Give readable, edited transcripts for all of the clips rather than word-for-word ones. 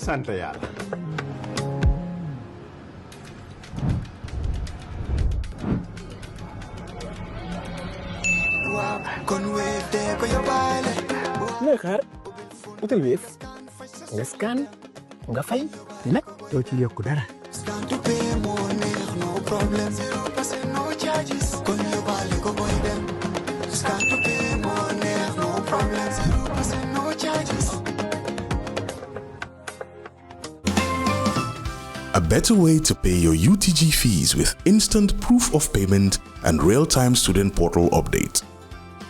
sant yàlla. looy xaar utal Wave nga scan nga fay te nag doo ci yokku dara. A better way to pay your UTG fees with instant proof of payment and real-time student portal update.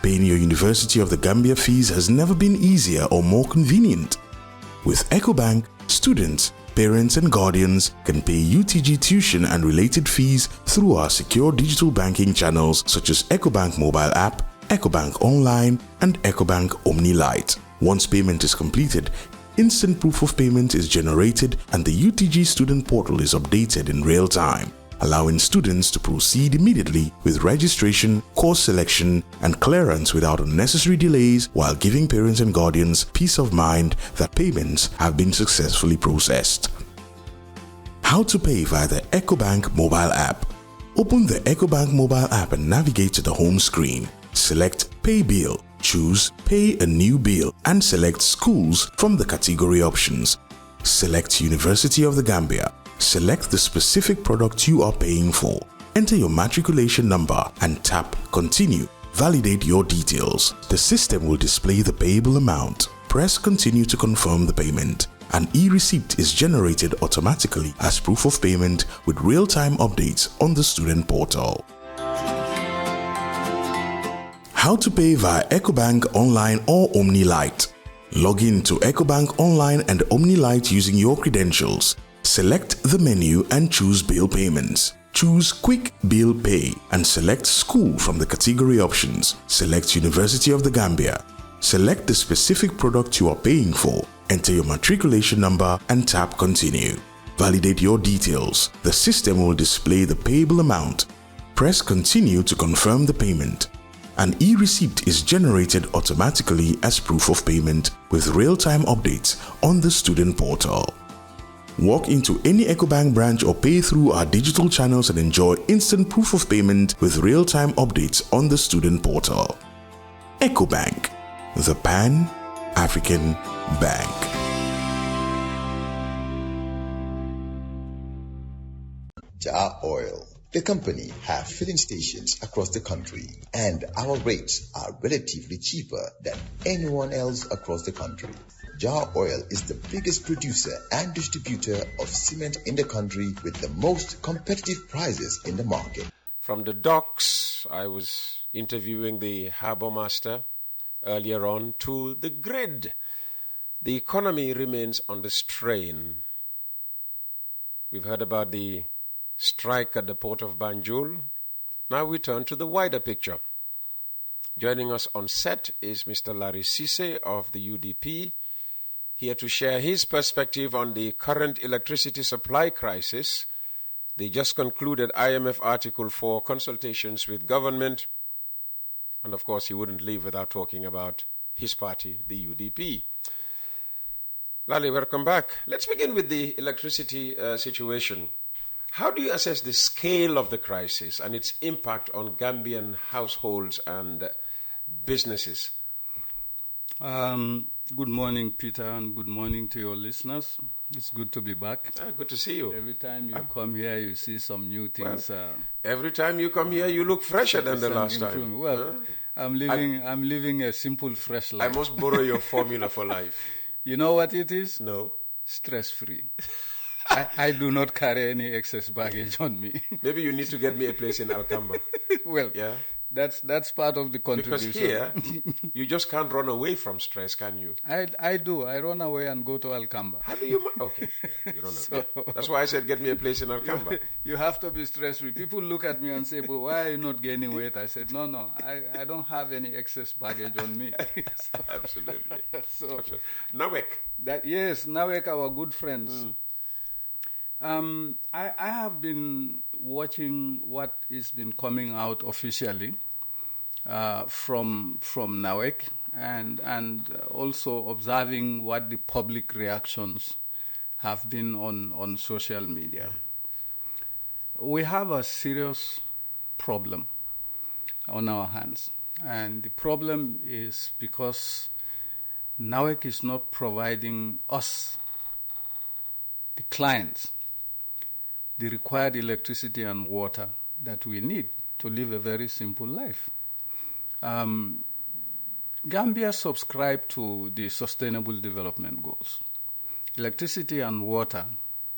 Paying your University of the Gambia fees has never been easier or more convenient. With EcoBank, students, parents and guardians can pay UTG tuition and related fees through our secure digital banking channels such as EcoBank mobile app, EcoBank Online and EcoBank Omni Lite. Once payment is completed, instant proof of payment is generated and the UTG student portal is updated in real time, allowing students to proceed immediately with registration, course selection, and clearance without unnecessary delays, while giving parents and guardians peace of mind that payments have been successfully processed. How to pay via the EcoBank mobile app. Open the EcoBank mobile app and navigate to the home screen. Select Pay Bill. Choose Pay a New Bill and select Schools from the category options. Select University of the Gambia. Select the specific product you are paying for. Enter your matriculation number and tap Continue. Validate your details. The system will display the payable amount. Press Continue to confirm the payment. An e-receipt is generated automatically as proof of payment with real-time updates on the student portal. How to pay via EcoBank Online or Omni Lite. Log in to EcoBank Online and Omni Lite using your credentials. Select the menu and choose Bill Payments. Choose Quick Bill Pay and select School from the category options. Select University of the Gambia. Select the specific product you are paying for. Enter your matriculation number and tap Continue. Validate your details. The system will display the payable amount. Press Continue to confirm the payment. An e-receipt is generated automatically as proof of payment with real-time updates on the student portal. Walk into any EcoBank branch or pay through our digital channels and enjoy instant proof of payment with real-time updates on the student portal. EcoBank, the Pan-African Bank. Jar Oil. The company have filling stations across the country, and our rates are relatively cheaper than anyone else across the country. Jar Oil is the biggest producer and distributor of cement in the country with the most competitive prices in the market. From the docks, I was interviewing the harbour master earlier on, to the grid. The economy remains under strain. We've heard about the strike at the port of Banjul. Now we turn to the wider picture. Joining us on set is Mr. Lare of the UDP, here to share his perspective on the current electricity supply crisis, the just concluded IMF Article 4 consultations with government, and of course he wouldn't leave without talking about his party, the UDP. Lale, welcome back. Let's begin with the electricity situation. How do you assess the scale of the crisis and its impact on Gambian households and businesses? Good morning, Peter, and good morning to your listeners. It's good to be back. Good to see you. Every time you come here, you see some new things. Well, every time you come here, you look fresher than the last time. Well, I'm living a simple, fresh life. I must borrow your formula for life. You know what it is? No. Stress-free. I do not carry any excess baggage on me. Maybe you need to get me a place in Alcamba. Well, yeah, that's part of the contribution. Because here, you just can't run away from stress, can you? I do. I run away and go to Alcamba. How do you? Okay, you don't know. So, that's why I said get me a place in Alcamba. You have to be stress-free. People look at me and say, "But why are you not gaining weight?" I said, "No, I don't have any excess baggage on me." So, absolutely. So, Nawek. Yes, Nawek, our good friends. I have been watching what has been coming out officially from Nawek and also observing what the public reactions have been on social media. We have a serious problem on our hands. And the problem is because NAWEC is not providing us, the clients, the required electricity and water that we need to live a very simple life. Gambia subscribed to the Sustainable Development Goals. Electricity and water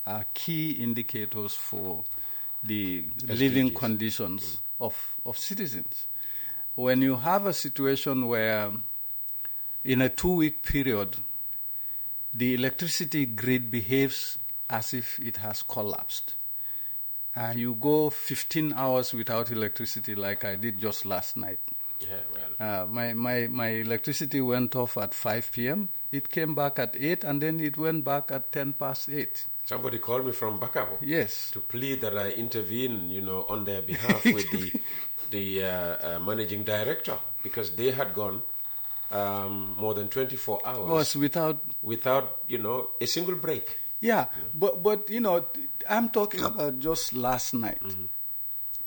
are key indicators for the living conditions of citizens. When you have a situation where in a 2-week period, the electricity grid behaves as if it has collapsed. You go 15 hours without electricity like I did just last night. Yeah, well. My electricity went off at 5 p.m. It came back at 8, and then it went back at 10 past 8. Somebody called me from Bakabo. Yes. To plead that I intervene, on their behalf with the managing director, because they had gone more than 24 hours without a single break. Yeah, but I'm talking about just last night. Mm-hmm.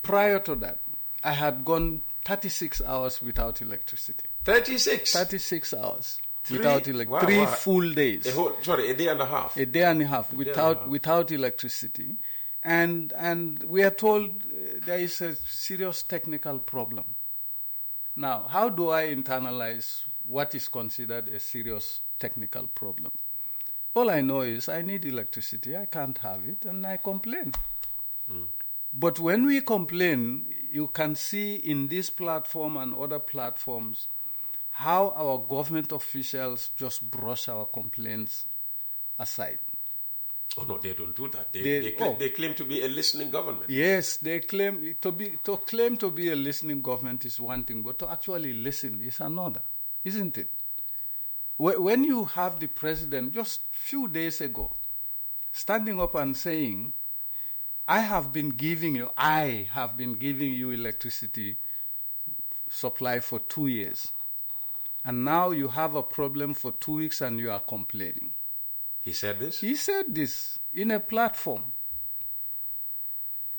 Prior to that, I had gone 36 hours without electricity. 36? 36 hours without electricity. Wow. 3 full days. A day and a half. A day and a half without electricity. And we are told there is a serious technical problem. Now, how do I internalize what is considered a serious technical problem? All I know is I need electricity, I can't have it, and I complain. But when we complain, you can see in this platform and other platforms how our government officials just brush our complaints aside. Oh no, they don't do that. They claim to be a listening government. Yes, they claim to claim to be a listening government is one thing, but to actually listen is another, isn't it? When you have the president just a few days ago standing up and saying, I have been giving you electricity supply for 2 years, and now you have a problem for 2 weeks and you are complaining. He said this? He said this in a platform.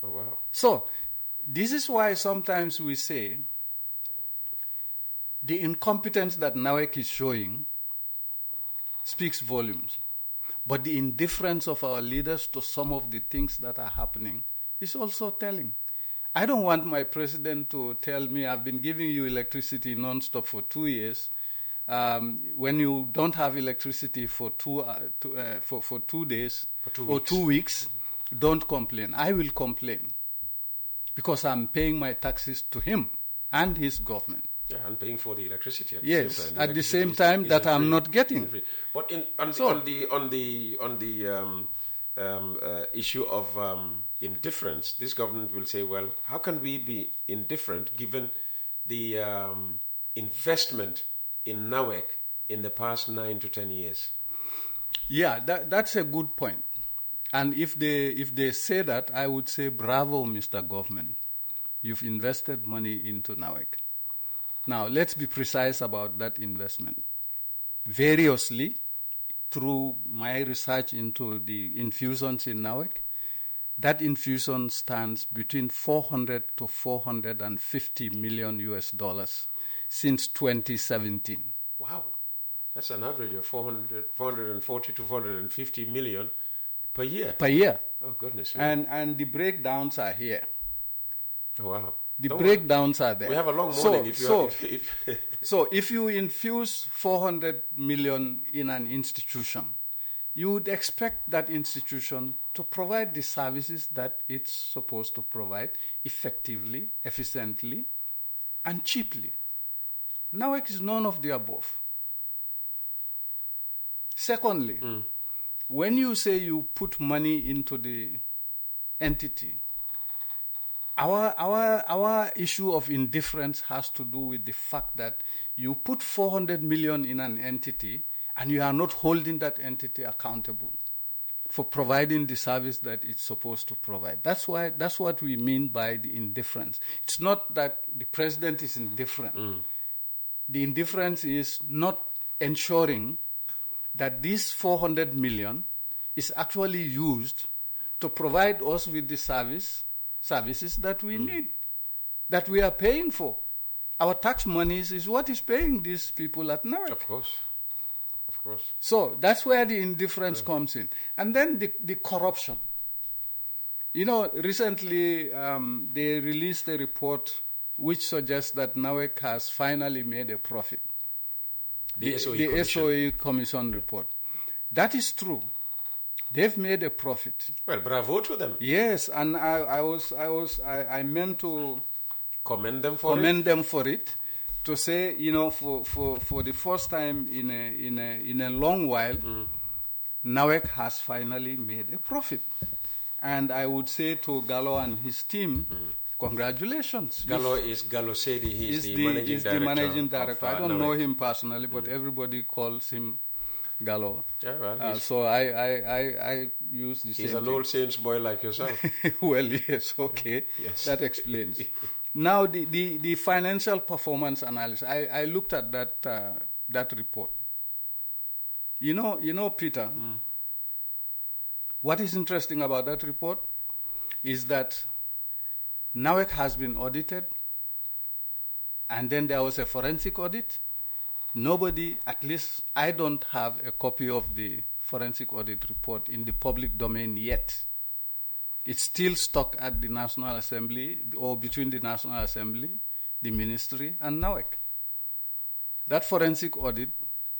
Oh, wow. So, this is why sometimes we say the incompetence that NAWEC is showing speaks volumes. But the indifference of our leaders to some of the things that are happening is also telling. I don't want my president to tell me I've been giving you electricity non-stop for 2 years. When you don't have electricity for 2 days or 2 weeks, don't complain. I will complain because I'm paying my taxes to him and his government. Yeah, I'm paying for the electricity at the same time that I'm not getting. But on the issue of indifference, this government will say, well, how can we be indifferent given the investment in NAWEC in the past 9 to 10 years? Yeah, that's a good point. And if they say that, I would say, bravo, Mr. Government. You've invested money into NAWEC. Now, let's be precise about that investment. Variously, through my research into the infusions in NAWEC, that infusion stands between 400 to 450 million US dollars since 2017. Wow. That's an average of 440 to 450 million per year. Per year. Oh, goodness. And the breakdowns are here. Oh, wow. The breakdowns are there. We have a long morning. So if you infuse 400 million in an institution, you would expect that institution to provide the services that it's supposed to provide effectively, efficiently, and cheaply. NAWEC is none of the above. Secondly, when you say you put money into the entity, our issue of indifference has to do with the fact that you put 400 million in an entity and you are not holding that entity accountable for providing the service that it's supposed to provide. That's what we mean by the indifference. It's not that the president is indifferent. The indifference is not ensuring that this 400 million is actually used to provide us with the services that we need, that we are paying for. Our tax monies is what is paying these people at NAWEC. Of course. Of course. So that's where the indifference comes in. And then the corruption. Recently they released a report which suggests that NAWEC has finally made a profit. The SOE Commission report. That is true. They've made a profit. Well, bravo to them. Yes, and I meant to commend them for it. To say, for the first time in a long while, NAWEC has finally made a profit. And I would say to Gallo and his team, congratulations. Gallo said he's the managing director. I don't know him personally, but everybody calls him Gallo. Yeah, well, so I use the same. He's an old Saints boy like yourself. Well, yes, okay. Yes. That explains. Now, the financial performance analysis, I looked at that report. Peter, what is interesting about that report is that NAWEC has been audited, and then there was a forensic audit. Nobody, at least I don't have a copy of the forensic audit report in the public domain yet. It's still stuck at the National Assembly, or between the National Assembly, the Ministry, and NAWEC. That forensic audit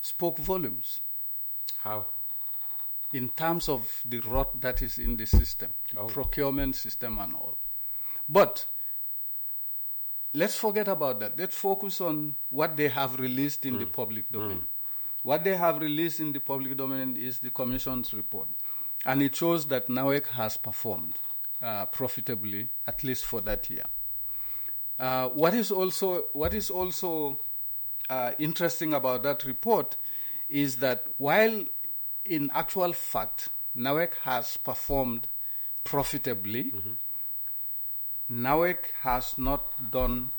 spoke volumes. How? In terms of the rot that is in the system, the procurement system and all. But let's forget about that. Let's focus on what they have released in the public domain. What they have released in the public domain is the Commission's report. And it shows that NAWEC has performed profitably, at least for that year. What is also interesting about that report is that while in actual fact NAWEC has performed profitably, NAWEC has not done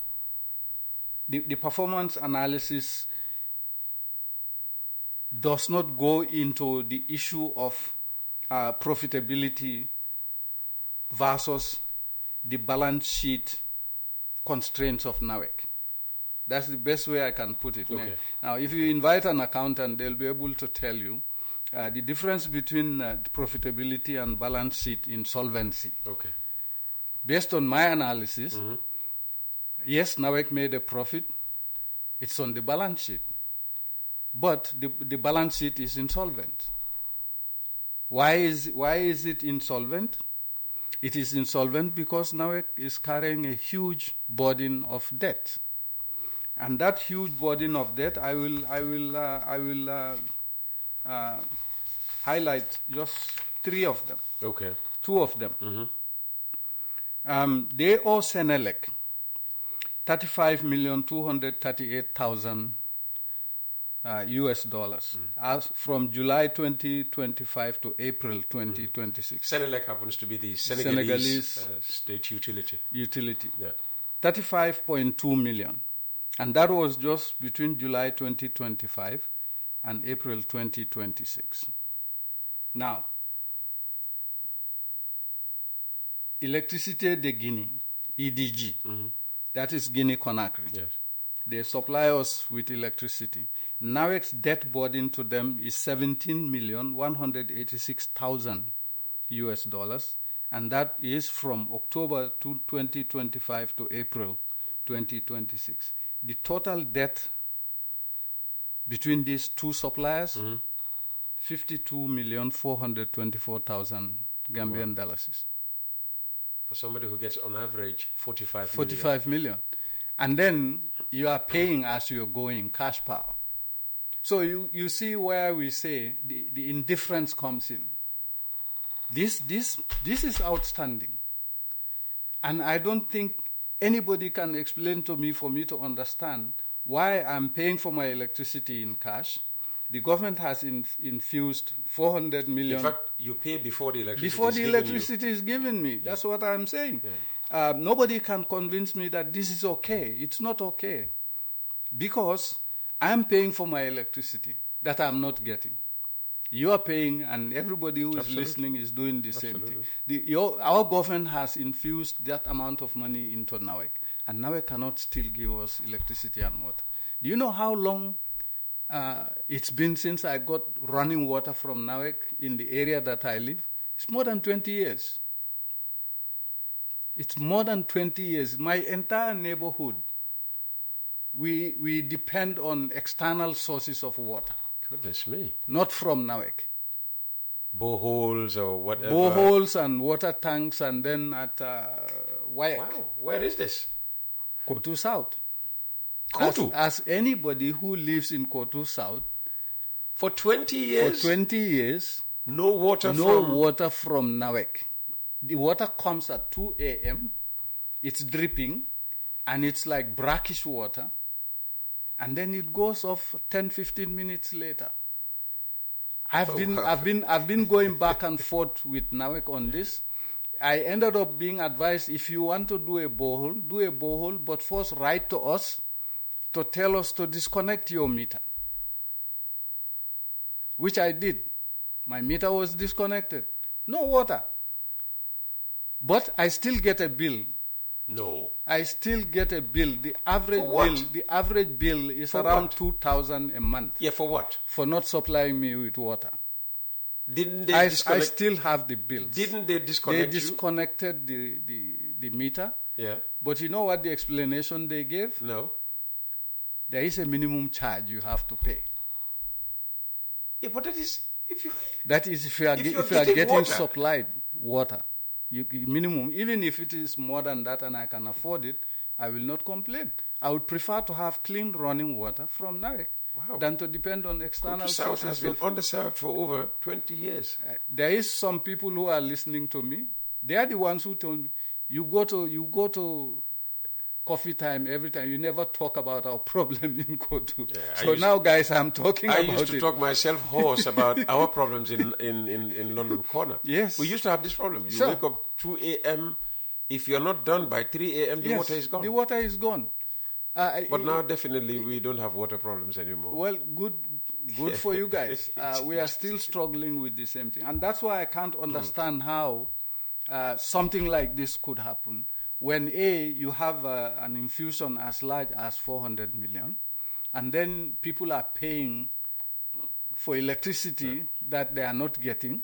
the performance analysis does not go into the issue of profitability versus the balance sheet constraints of NAWEC. That's the best way I can put it. Okay. Now, if you invite an accountant, they'll be able to tell you the difference between profitability and balance sheet in solvency. Okay. Based on my analysis, yes, NAWEC made a profit. It's on the balance sheet. But the balance sheet is insolvent. Why is it insolvent? It is insolvent because NAWEC is carrying a huge burden of debt. And that huge burden of debt, I will highlight just three of them. Okay. Two of them. They owe Senelec $35,238,000 US dollars as from July 2025 to April 2026. Senelec happens to be the Senegalese state utility. Yeah. 35.2 million. And that was just between July 2025 and April 2026. Now, Electricité de Guinée, EDG, that is Guinea-Conakry. Yes. They supply us with electricity. NAWEC's debt burden to them is $17,186,000 US dollars, and that is from October 2025 to April 2026. The total debt between these two suppliers, 52,424,000 Gambian dollars. For somebody who gets on average 45 million. And then you are paying as you're going, cash power. So you see where we say the indifference comes in. This is outstanding. And I don't think anybody can explain to me for me to understand why I'm paying for my electricity in cash. The government has infused 400 million. In fact, you pay before the electricity is given me. That's what I'm saying. Yeah. Nobody can convince me that this is okay. It's not okay. Because I'm paying for my electricity that I'm not getting. You are paying, and everybody who is listening is doing the same thing. Our government has infused that amount of money into NAWEC, and NAWEC cannot still give us electricity and water. Do you know how long it's been since I got running water from NAWEC in the area that I live? It's more than 20 years. It's more than 20 years. My entire neighborhood, we depend on external sources of water. Goodness me. Not from NAWEC. Boreholes or whatever. Boreholes and water tanks, and then at WAEC. Wow. Where is this? Kotu South. Kotu? As anybody who lives in Kotu South. For 20 years? For 20 years. No water from NAWEC. The water comes at 2 a.m. It's dripping, and it's like brackish water. And then it goes off 10, 15 minutes later. I've been going back and forth with NAWEC on this. I ended up being advised, if you want to do a borehole, but first write to us to tell us to disconnect your meter. Which I did. My meter was disconnected. No water. But I still get a bill. No. I still get a bill. The average bill is for around 2,000 a month. Yeah, for what? For not supplying me with water. Didn't they I still have the bills. Didn't they disconnect They disconnected the meter. Yeah. But you know what the explanation they gave? No. There is a minimum charge you have to pay. Yeah, but that is if you are getting water. Supplied water. Minimum, even if it is more than that and I can afford it, I will not complain. I would prefer to have clean running water from NAWEC than to depend on external sources. South has been underserved for over 20 years. There is some people who are listening to me. They are the ones who told me, you go to coffee time every time. You never talk about our problem in Kotu. Yeah, so now, guys, I'm talking about it. I used to talk myself hoarse about our problems in London Corner. Yes. We used to have this problem. You wake up 2 a.m. If you're not done by 3 a.m., the water is gone. The water is gone. But now, definitely, we don't have water problems anymore. Well, good for you guys. We are still struggling with the same thing. And that's why I can't understand how something like this could happen. When you have an infusion as large as 400 million, and then people are paying for electricity that they are not getting,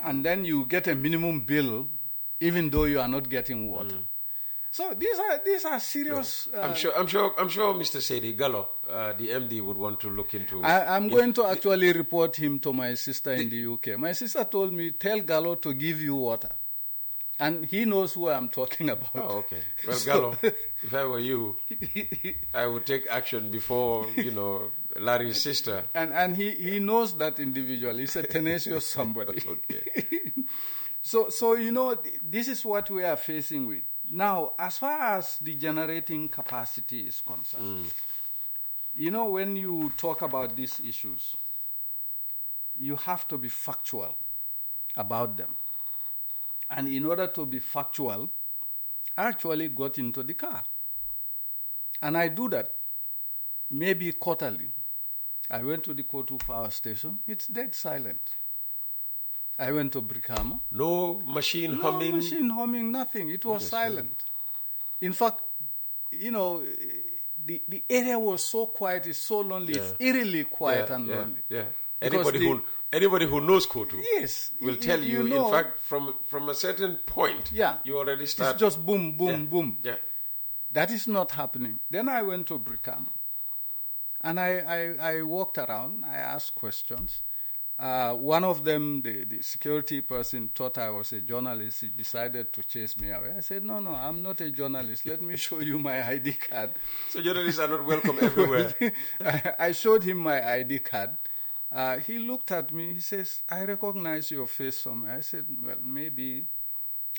and then you get a minimum bill even though you are not getting water. So these are serious. I'm sure Mr. Sedi Gallo, the MD, would want to look into. I'm going to actually report him to my sister in the UK. My sister told me, tell Gallo to give you water. And he knows who I'm talking about. Oh, okay. Well, Gallo, if I were you, I would take action before, Lare's sister. And he knows that individual. He's a tenacious somebody. Okay. So this is what we are facing with. Now, as far as the generating capacity is concerned, when you talk about these issues, you have to be factual about them. And in order to be factual, I actually got into the car. And I do that maybe quarterly. I went to the Kotu power station. It's dead silent. I went to Brikama. No machine humming? No machine humming, nothing. It was silent. In fact, the area was so quiet, it's so lonely. Yeah. It's eerily quiet and lonely. Yeah. Anybody who knows Kotu will tell you, in fact, from a certain point, you already start. It's just boom, boom, boom. Yeah. That is not happening. Then I went to Brikama. And I walked around. I asked questions. One of them, the security person, thought I was a journalist. He decided to chase me away. I said, no, I'm not a journalist. Let me show you my ID card. So journalists are not welcome everywhere. I showed him my ID card. He looked at me. He says, I recognize your face somewhere. I said, well, maybe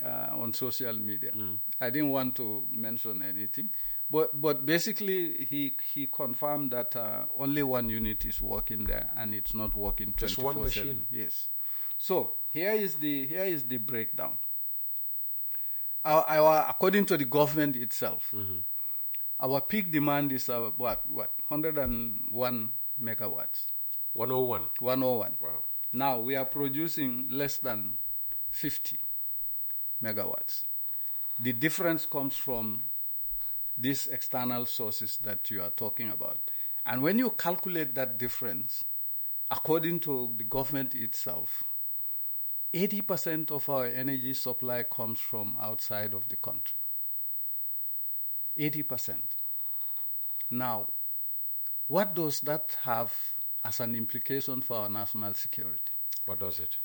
on social media. I didn't want to mention anything. But basically, he confirmed that only one unit is working there, and it's not working 24/7. Just one machine. Yes. So here is the breakdown. According to the government itself, our peak demand is 101 megawatts. 101. 101. Wow. Now we are producing less than 50 megawatts. The difference comes from these external sources that you are talking about. And when you calculate that difference, according to the government itself, 80% of our energy supply comes from outside of the country. 80%. Now, what does that have as an implication for our national security? What does it?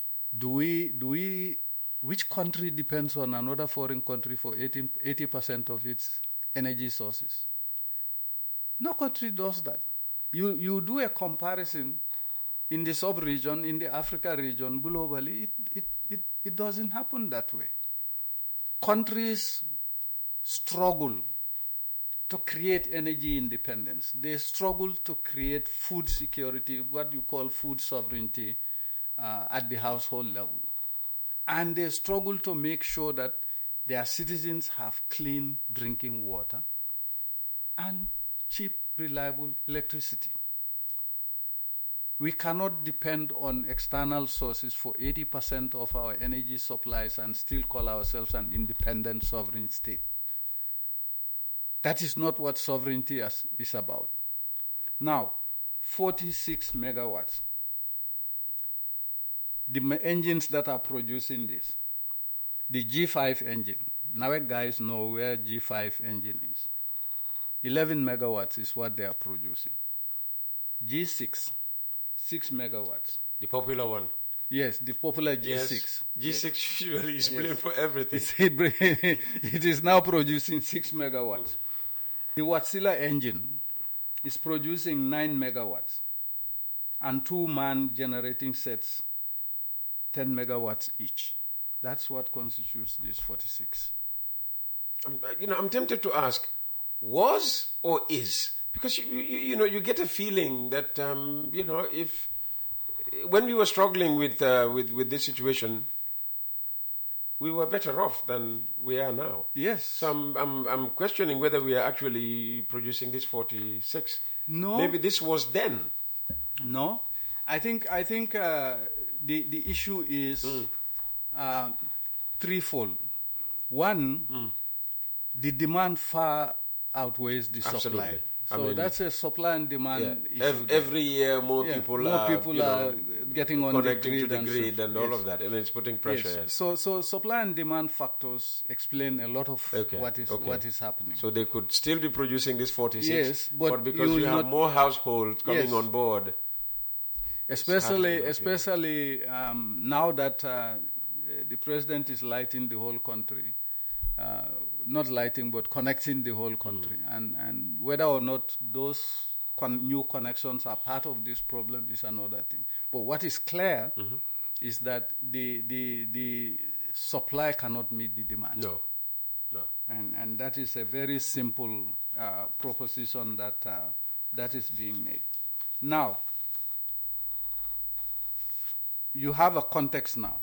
Which country depends on another foreign country for 80% of its energy sources? No country does that. You do a comparison in the sub-region, in the Africa region, globally, it doesn't happen that way. Countries struggle to create energy independence. They struggle to create food security, what you call food sovereignty, at the household level. And they struggle to make sure that their citizens have clean drinking water and cheap, reliable electricity. We cannot depend on external sources for 80% of our energy supplies and still call ourselves an independent sovereign state. That is not what sovereignty is about. Now, 46 megawatts. The engines that are producing this, the G5 engine, NAWEC guys know where G5 engine is. 11 megawatts is what they are producing. G6, 6 megawatts. The popular one. Yes, the popular G6. Yes. G6 usually is blamed for everything. It is now producing 6 megawatts. The Wärtsilä engine is producing 9 megawatts and 2-man generating sets 10 megawatts each. That's what constitutes this 46. I'm tempted to ask, was or is? Because you get a feeling that if when we were struggling with this situation, we were better off than we are now. Yes. So I'm questioning whether we are actually producing this 46. No. Maybe this was then. No, I think the issue is threefold. One, the demand far outweighs the supply. Absolutely. So that's a supply and demand issue. Every year, more people are getting on connecting the to the grid grid and all yes. of that, and it's putting pressure. Yes. So supply and demand factors explain a lot of what is happening. So they could still be producing this 46, yes, but because you have more households coming on board. Especially now that the president is lighting the whole country. Not lighting, but connecting the whole country. And whether or not those new connections are part of this problem is another thing. But what is clear is that the supply cannot meet the demand. No. And that is a very simple proposition that is being made. Now, you have a context now.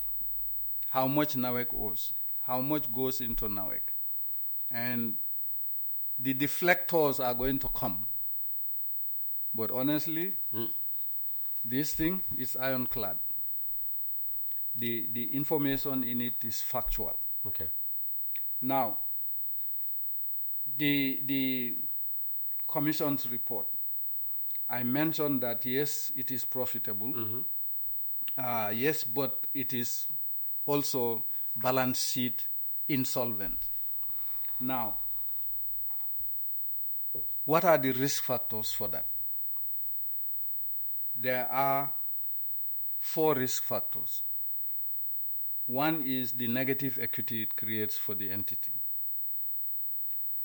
How much NAWEC owes? How much goes into NAWEC? And the deflectors are going to come. But honestly, this thing is ironclad. The information in it is factual. Okay. Now, the Commission's report, I mentioned that yes, it is profitable. Yes, but it is also balance sheet insolvent. Now, what are the risk factors for that? There are 4 risk factors. One is the negative equity it creates for the entity.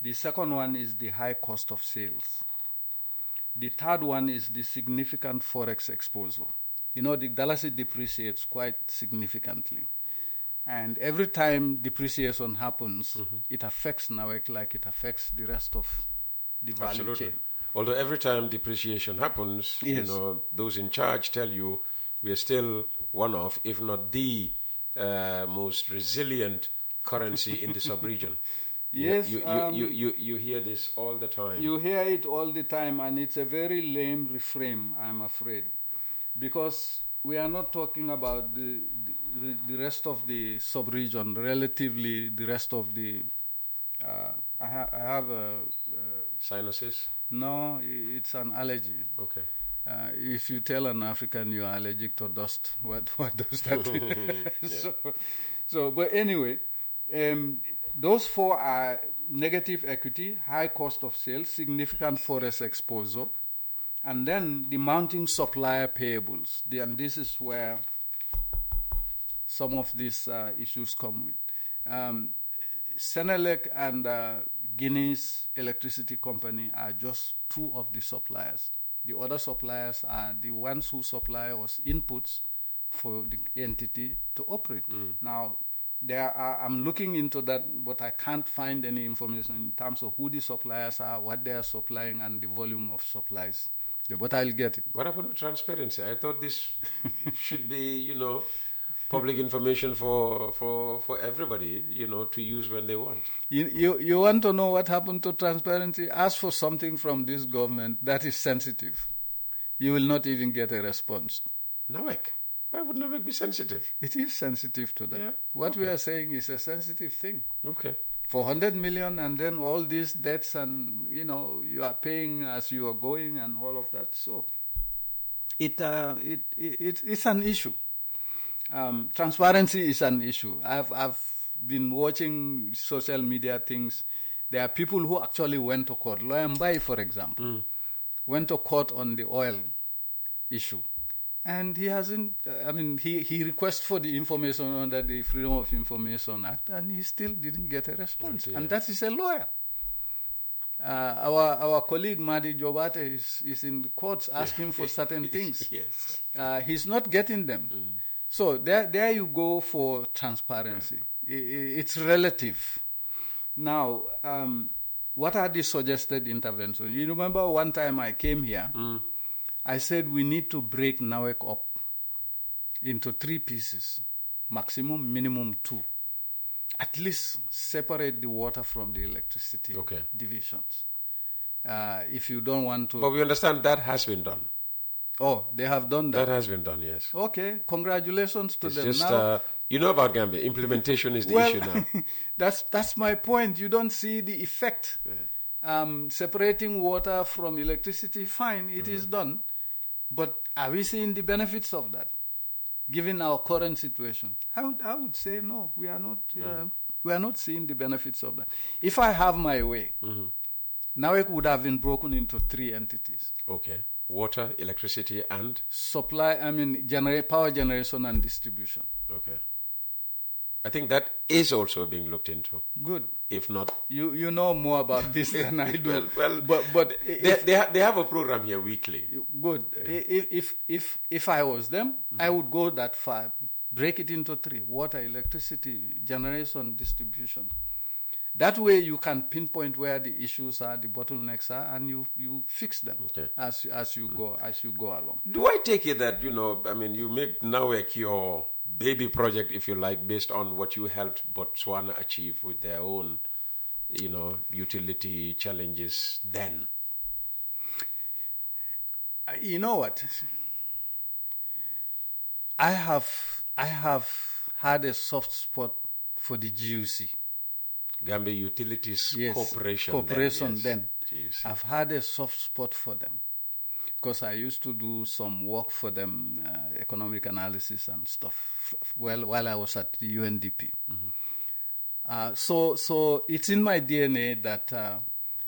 The second one is the high cost of sales. The third one is the significant forex exposure. The dalasi depreciates quite significantly. And every time depreciation happens, it affects NAWEC like it affects the rest of the value chain. Although every time depreciation happens, yes. Those in charge tell you we are still one of, if not the most resilient currency in the sub-region. Yes. You hear this all the time. You hear it all the time, and it's a very lame refrain, I'm afraid. because we are not talking about the rest of the sub-region, relatively the rest of the... I have a... Sinuses? No, it's an allergy. Okay. If you tell an African you are allergic to dust, what does that do? But anyway, those four are negative equity, high cost of sales, significant forest exposure, and then the mounting supplier payables. And this is where some of these issues come with. Senelec and Guinea's electricity company are just two of the suppliers. The other suppliers are the ones who supply us inputs for the entity to operate. Now, I'm looking into that, but I can't find any information in terms of who the suppliers are, what they are supplying, and the volume of supplies. But I'll get it. What happened to transparency? I thought this should be, public information for everybody, to use when they want. You want to know what happened to transparency? Ask for something from this government that is sensitive. You will not even get a response. Nawek. Why would Nawek be sensitive? It is sensitive to that. Yeah? What we are saying is a sensitive thing. Okay. 400 million and then all these debts and, you are paying as you are going and all of that. So it's an issue. Transparency is an issue. I've been watching social media things. There are people who actually went to court. Lawyer Mbai, for example, went to court on the oil issue. And he hasn't, he requests for the information under the Freedom of Information Act, and he still didn't get a response. And that is a lawyer. Our colleague Madi Jobate is in the courts asking for certain things. Yes. He's not getting them. So there you go for transparency. It's relative. Now, what are the suggested interventions? You remember one time I came here, I said we need to break NAWEC up into 3 pieces, maximum, minimum 2. At least separate the water from the electricity divisions. If you don't want to... But we understand that has been done. Oh, they have done that? That has been done, yes. Okay, congratulations to them. Just, now, you know about Gambia, implementation is the issue now. That's my point. You don't see the effect. Separating water from electricity, fine, it is done. But are we seeing the benefits of that, given our current situation? I would say no, we are not. We are not seeing the benefits of that. If I have my way, NAWEC would have been broken into 3 entities. Okay. Water, electricity, and? Supply, power generation and distribution. Okay. I think that is also being looked into. Good. If not... You know more about this than I do. well, but they have a program here weekly. Good. If I was them, I would go that far. Break it into 3. Water, electricity, generation, distribution. That way you can pinpoint where the issues are, the bottlenecks are, and you fix them as you go along. Do I take it that, you make NAWEC your baby project, if you like, based on what you helped Botswana achieve with their own, utility challenges then? You know what? I have had a soft spot for the GUC. Gambia Utilities Corporation. Then. I've had a soft spot for them because I used to do some work for them, economic analysis and stuff, while I was at the UNDP. So it's in my DNA that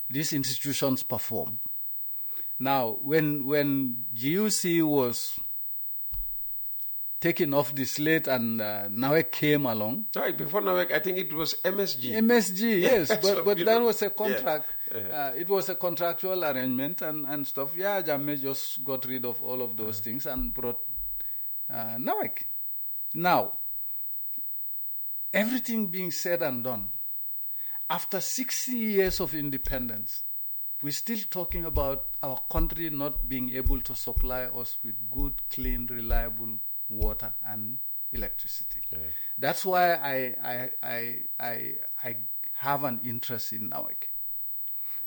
these institutions perform. Now, when GUC was taken off the slate and NAWEC came along. Right, before NAWEC, I think it was MSG. MSG, yes, but that was a contract. It was a contractual arrangement and stuff. Yeah, Jammeh just got rid of all of those things and brought NAWEC. Now, everything being said and done, after 60 years of independence, we're still talking about our country not being able to supply us with good, clean, reliable water and electricity. That's why I have an interest in NAWEC.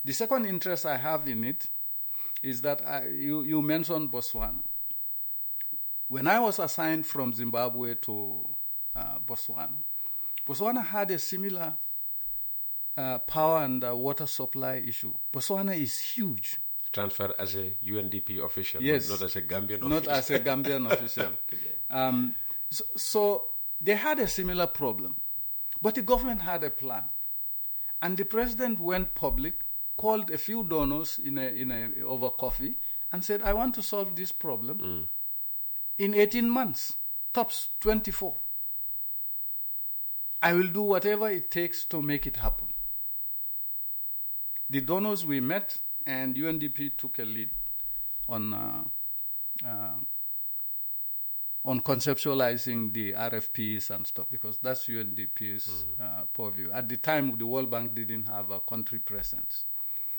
The second interest I have in it is that you mentioned Botswana. when I was assigned from Zimbabwe to Botswana had a similar power and water supply issue. Botswana is huge. Transfer as a UNDP official, yes, not as a Gambian official. Not as a Gambian official. So they had a similar problem. But the government had a plan. And the president went public, called a few donors over coffee, and said, I want to solve this problem in 18 months, tops 24. I will do whatever it takes to make it happen. The donors we met, and UNDP took a lead on conceptualizing the RFPs and stuff, because that's UNDP's purview. At the time, the World Bank didn't have a country presence.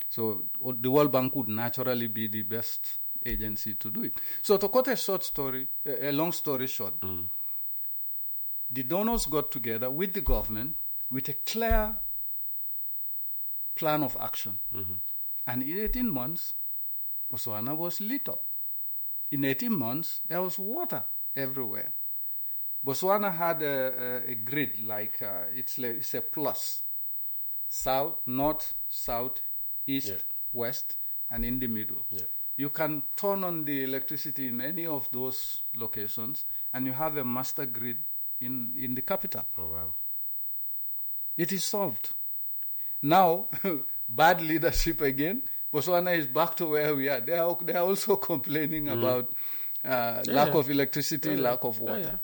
So the World Bank would naturally be the best agency to do it. So to cut a long story short, the donors got together with the government with a clear plan of action. And in 18 months, Botswana was lit up. In 18 months, there was water everywhere. Botswana had a grid, like it's a plus. South, north, south, east, west, and in the middle. Yeah. You can turn on the electricity in any of those locations, and you have a master grid in the capital. Oh, wow. It is solved. Now, bad leadership again. Botswana is back to where we are. They are also complaining about lack of electricity, lack of water.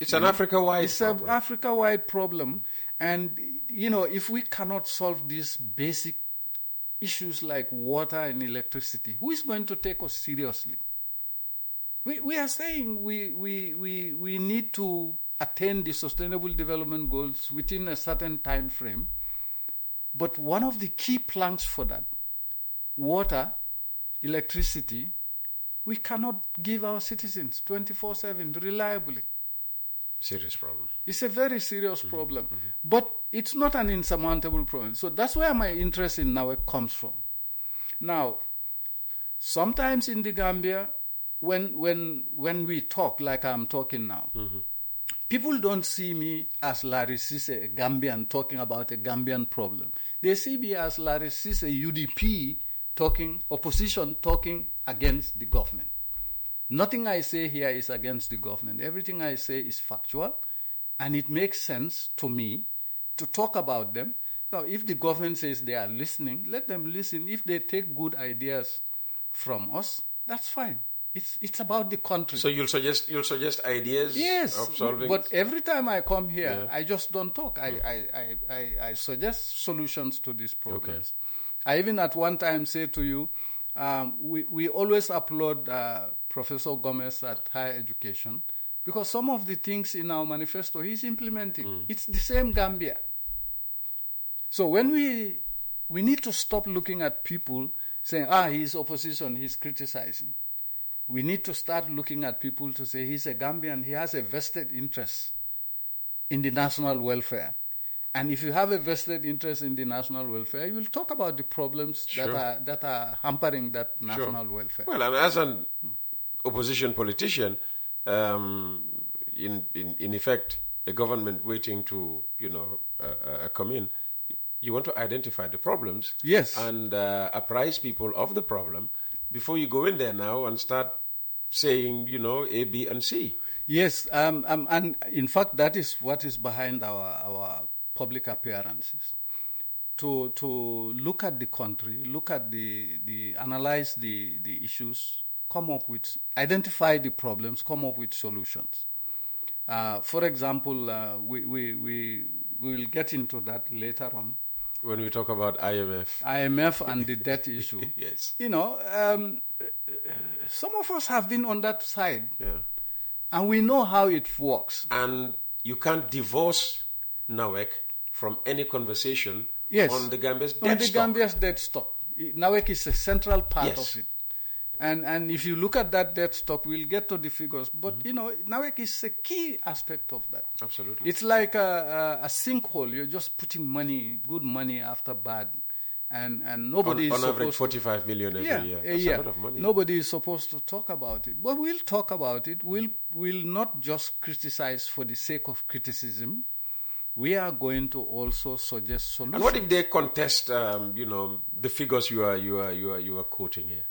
It's an Africa-wide problem. It's an Africa-wide problem. And, if we cannot solve these basic issues like water and electricity, who is going to take us seriously? We are saying we need to attain the Sustainable Development Goals within a certain time frame. But one of the key planks for that, water, electricity, we cannot give our citizens 24/7 reliably. Serious problem. It's a very serious problem. But it's not an insurmountable problem. So that's where my interest in NAWEC comes from. Now, sometimes in the Gambia, when we talk like I'm talking now, people don't see me as Lare Cisse, a Gambian, talking about a Gambian problem. They see me as Lare Cisse, UDP, opposition talking against the government. Nothing I say here is against the government. Everything I say is factual, and it makes sense to me to talk about them. So if the government says they are listening, let them listen. If they take good ideas from us, that's fine. It's about the country. So you'll suggest ideas of solving. But every time I come here, I just don't talk. I suggest solutions to these problems. Okay. I even at one time say to you, we always applaud Professor Gomez at Higher Education, because some of the things in our manifesto he's implementing. It's the same Gambia. So when we need to stop looking at people saying, he's opposition, he's criticizing. We need to start looking at people to say he's a Gambian, he has a vested interest in the national welfare. And if you have a vested interest in the national welfare, you will talk about the problems that are hampering that national welfare. Well, and as an opposition politician, in effect, a government waiting to come in, you want to identify the problems, and apprise people of the problem before you go in there now and start saying, A, B, and C. Yes, and in fact, that is what is behind our public appearances. To look at the country, analyze the issues, identify the problems, come up with solutions. For example, we will get into that later on. When we talk about IMF and the debt issue. Yes. Some of us have been on that side. Yeah. And we know how it works. And you can't divorce NAWEC from any conversation on the Gambia's debt stock. NAWEC is a central part of it. And if you look at that debt stock, we'll get to the figures. But, NAWEC is a key aspect of that. Absolutely. It's like a sinkhole. You're just putting good money after bad. and nobody on is average supposed 45 million every year. That's a lot of money. Nobody is supposed to talk about it. But we'll talk about it. We'll not just criticize for the sake of criticism. We are going to also suggest solutions. And what if they contest, the figures you are quoting here?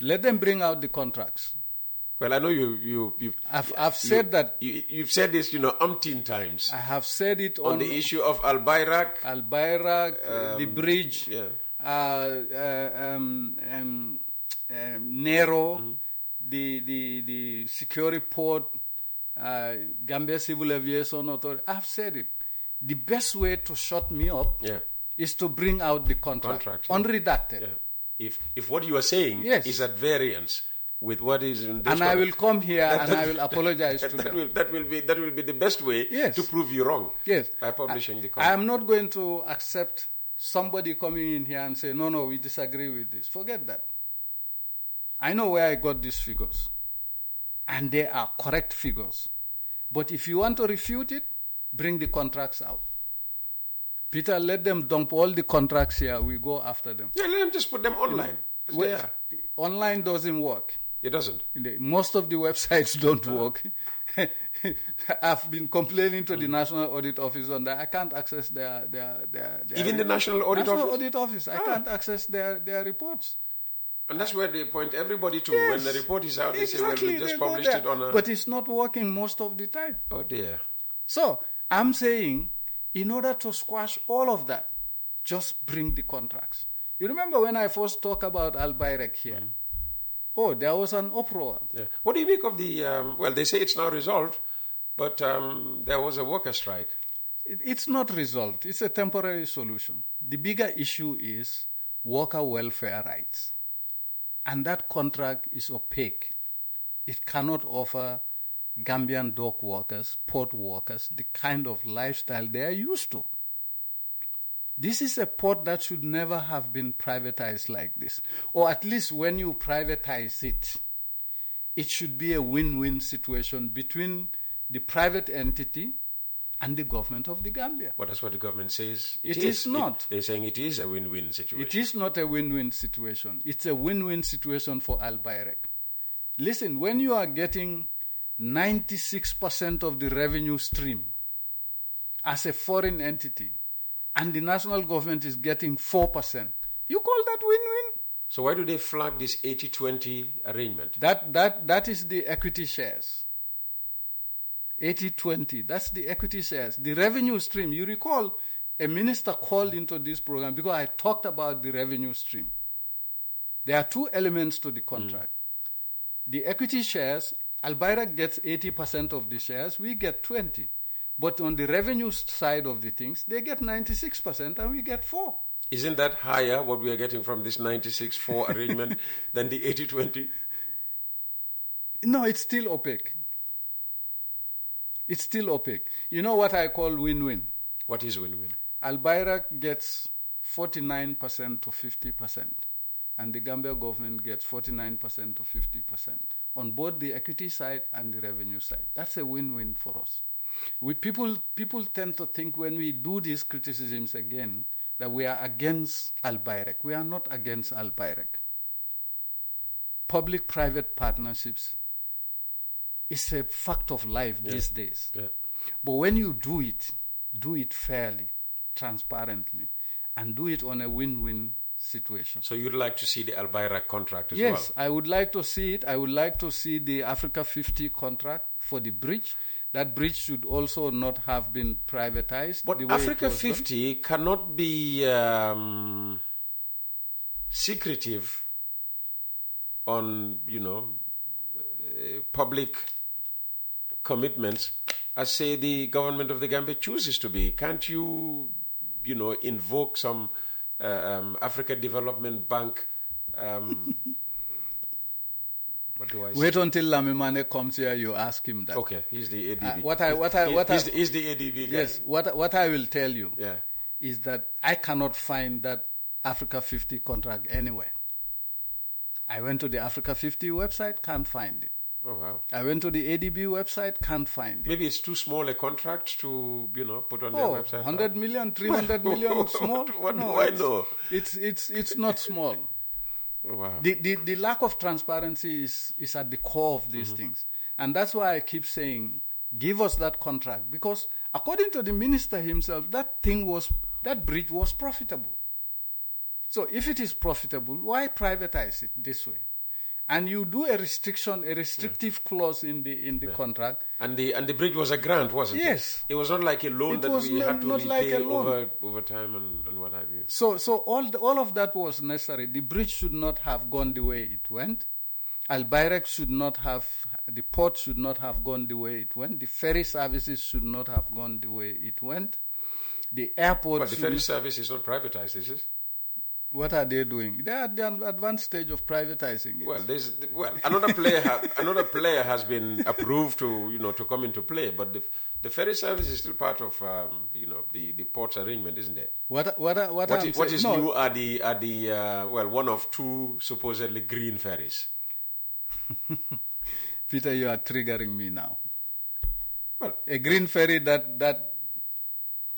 Let them bring out the contracts. Well, I know I've said that. You've said this, umpteen times. I have said it on the issue of Al Bayrak, the bridge, Nero, the security port, Gambia Civil Aviation Authority. I've said it. The best way to shut me up is to bring out the contract unredacted. Yeah. If what you are saying is at variance with what is in this, and I will come here and I will apologize to them. That will be the best way to prove you wrong. Yes, by publishing the contract. I am not going to accept somebody coming in here and say, no, we disagree with this. Forget that. I know where I got these figures, and they are correct figures. But if you want to refute it, bring the contracts out. Peter, let them dump all the contracts here. We go after them. Yeah, let them just put them online. Online doesn't work. It doesn't. Most of the websites don't work. I've been complaining to the National Audit Office on that. I can't access their even the National Audit Office. I can't access their reports. And that's where they point everybody to. Yes. When the report is out, they say, well, we just published it on a... But it's not working most of the time. Oh, dear. So, I'm saying, in order to squash all of that, just bring the contracts. You remember when I first talked about Al Bayrak here? Oh, there was an uproar. Yeah. What do you make of the... well, they say it's now resolved, but there was a worker strike. It's not resolved. It's a temporary solution. The bigger issue is worker welfare rights. And that contract is opaque. It cannot offer Gambian dock workers, port workers, the kind of lifestyle they are used to. This is a port that should never have been privatized like this. Or at least when you privatize it, it should be a win-win situation between the private entity and the government of the Gambia. Well, that's what the government says. It is not. They're saying it is a win-win situation. It is not a win-win situation. It's a win-win situation for Al Bayrak. Listen, when you are getting 96% of the revenue stream as a foreign entity, and the national government is getting 4%, you call that win-win? So why do they flag this 80-20 arrangement? That is the equity shares. 80-20, that's the equity shares. The revenue stream, you recall, a minister called into this program because I talked about the revenue stream. There are two elements to the contract. The equity shares, Al Bayrak gets 80% of the shares, we get 20%. But on the revenue side of the things, they get 96% and we get 4%. Isn't that higher, what we are getting from this 96-4 arrangement, than the 80-20? No, it's still opaque. It's still opaque. You know what I call win-win? What is win-win? Al Bayrak gets 49% to 50%, and the Gambia government gets 49% to 50% on both the equity side and the revenue side. That's a win-win for us. People tend to think when we do these criticisms again that we are against Al Bayrak. We are not against Al Bayrak. Public-private partnerships is a fact of life these days. Yeah. But when you do it fairly, transparently, and do it on a win-win situation. So you'd like to see the Al Bayrak contract as well? Yes, I would like to see it. I would like to see the Africa 50 contract for the bridge. That bridge should also not have been privatized. But Africa 50 cannot be secretive on, public commitments, as say the government of the Gambia chooses to be. Can't you, invoke some Africa Development Bank? What do I say? Wait until Lamimane comes here. You ask him that. Okay, he's the ADB. He's the ADB guy. Yes. What I will tell you is that I cannot find that Africa 50 contract anywhere. I went to the Africa 50 website, can't find it. Oh, wow. I went to the ADB website, can't find it. Maybe it's too small a contract to, put on their website. 100 million, 300 million, small? What do I know? It's not small. Oh, wow. The lack of transparency is at the core of these things. And that's why I keep saying, give us that contract. Because according to the minister himself, that bridge was profitable. So if it is profitable, why privatize it this way? And you do a restrictive clause in the contract. And the bridge was a grant, wasn't it? Yes. It was not like a loan that we had to not repay like a loan. over time and what have you. So all of that was necessary. The bridge should not have gone the way it went. Al-Bayrak the port should not have gone the way it went. The ferry services should not have gone the way it went. The airport. But the ferry service is not privatized, is it? What are they doing? They are at the advanced stage of privatizing it. Well, another player has been approved to come into play, but the ferry service is still part of the port's arrangement, isn't it? What is new are the one of two supposedly green ferries. Peter, you are triggering me now. Well, a green ferry that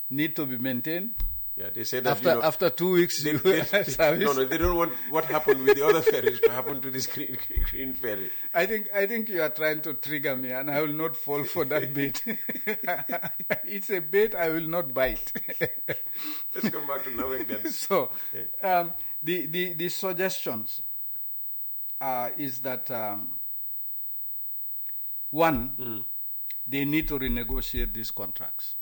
need to be maintained. Yeah, they say that after 2 weeks they service. No, they don't want what happened with the other ferries to happen to this green ferry. I think you are trying to trigger me, and I will not fall for that bait. It's a bait I will not bite. Let's come back to Nawek then. So, the suggestions is that one, they need to renegotiate these contracts.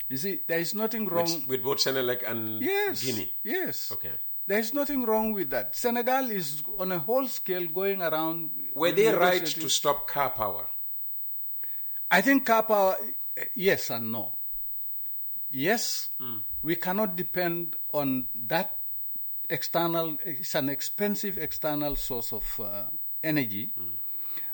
You see, there is nothing wrong with both Senelec and Guinea. Yes. Okay. There is nothing wrong with that. Senegal is on a whole scale going around. Were they right to stop car power? I think car power, yes and no. Yes, we cannot depend on that external. It's an expensive external source of energy.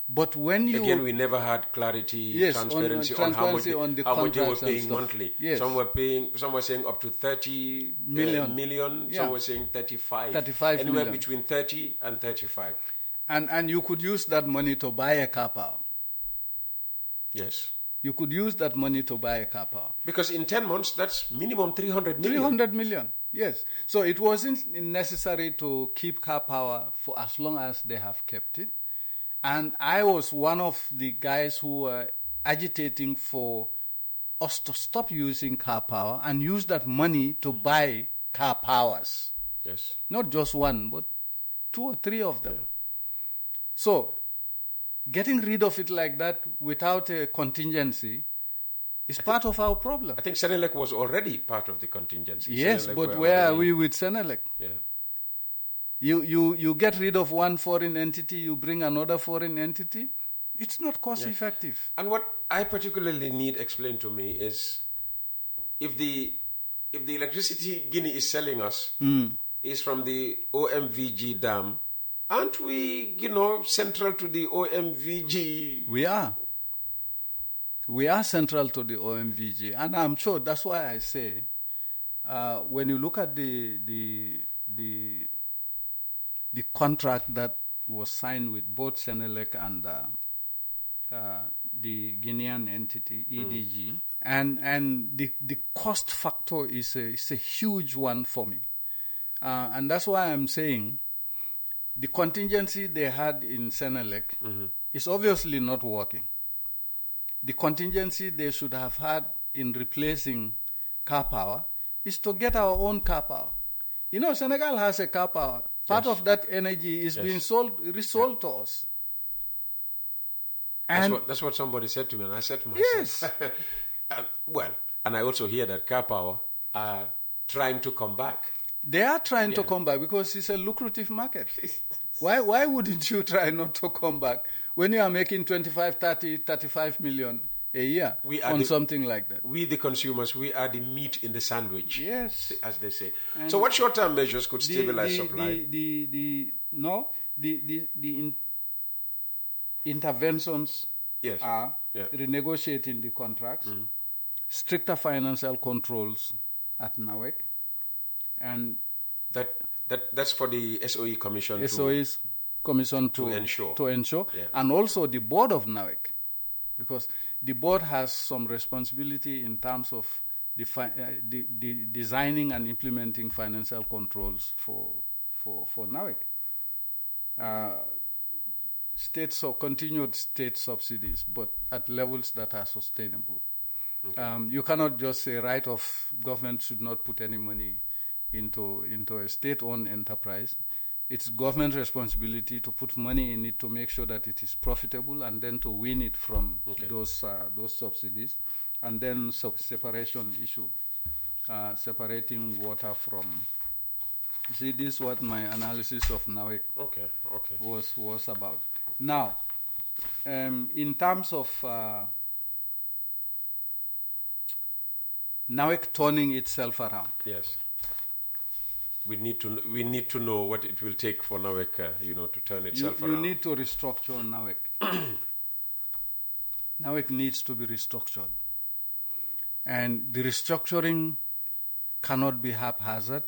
But when you we never had clarity, transparency on how much they were paying monthly. Yes. Some were saying up to 30 million. Yeah. Some were saying 35. 35 anywhere million. between 30 and 35. And you could use that money to buy a car power. Yes. You could use that money to buy a car power. Because in 10 months, that's minimum 300 million. 300 million, yes. So it wasn't necessary to keep car power for as long as they have kept it. And I was one of the guys who were agitating for us to stop using car power and use that money to buy car powers. Yes. Not just one, but 2 or 3 of them. Yeah. So getting rid of it like that without a contingency is part of our problem. I think Senelec was already part of the contingency. Yes, Senelec but where are we with Senelec? Yeah. You get rid of one foreign entity, you bring another foreign entity. It's not cost effective. And what I particularly need explained to me is if the electricity Guinea is selling us is from the OMVG dam, aren't we, central to the OMVG? We are. We are central to the OMVG, and I'm sure that's why I say when you look at the contract that was signed with both Senelec and the Guinean entity, EDG, and the cost factor is a huge one for me. And that's why I'm saying the contingency they had in Senelec is obviously not working. The contingency they should have had in replacing car power is to get our own car power. Senegal has a car power. Part of that energy is being resold to us. And that's what somebody said to me, and I said to myself, yes. And I also hear that car power are trying to come back. They are trying to come back because it's a lucrative market. Why wouldn't you try not to come back when you are making 25, 30, 35 million a year on something like that? We, the consumers, we are the meat in the sandwich, yes, as they say. And so what short-term measures could stabilize supply? The interventions are renegotiating the contracts, stricter financial controls at NAWEC, and that's for the SOE Commission. SOEs commission to ensure. Yeah. And also the board of NAWEC, because the board has some responsibility in terms of the designing and implementing financial controls for NAWEC. Continued state subsidies, but at levels that are sustainable. Okay. You cannot just say right off government should not put any money into a state-owned enterprise. It's government responsibility to put money in it to make sure that it is profitable and then to win it from those subsidies. And then separation issue, separating water from. See, this is what my analysis of NAWEC was about. Now, in terms of NAWEC turning itself around. Yes. We need to know what it will take for NAWEC, to turn itself around. You need to restructure NAWEC. NAWEC needs to be restructured. And the restructuring cannot be haphazard.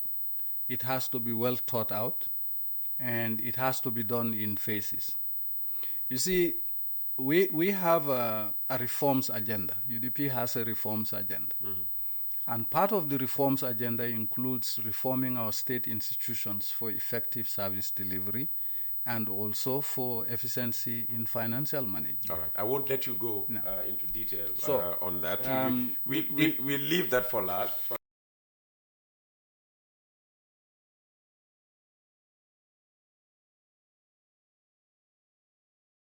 It has to be well thought out, and it has to be done in phases. You see, we have a reforms agenda. UDP has a reforms agenda. Mm-hmm. And part of the reforms agenda includes reforming our state institutions for effective service delivery and also for efficiency in financial management. All right. I won't let you go into detail on that. We'll leave that for last.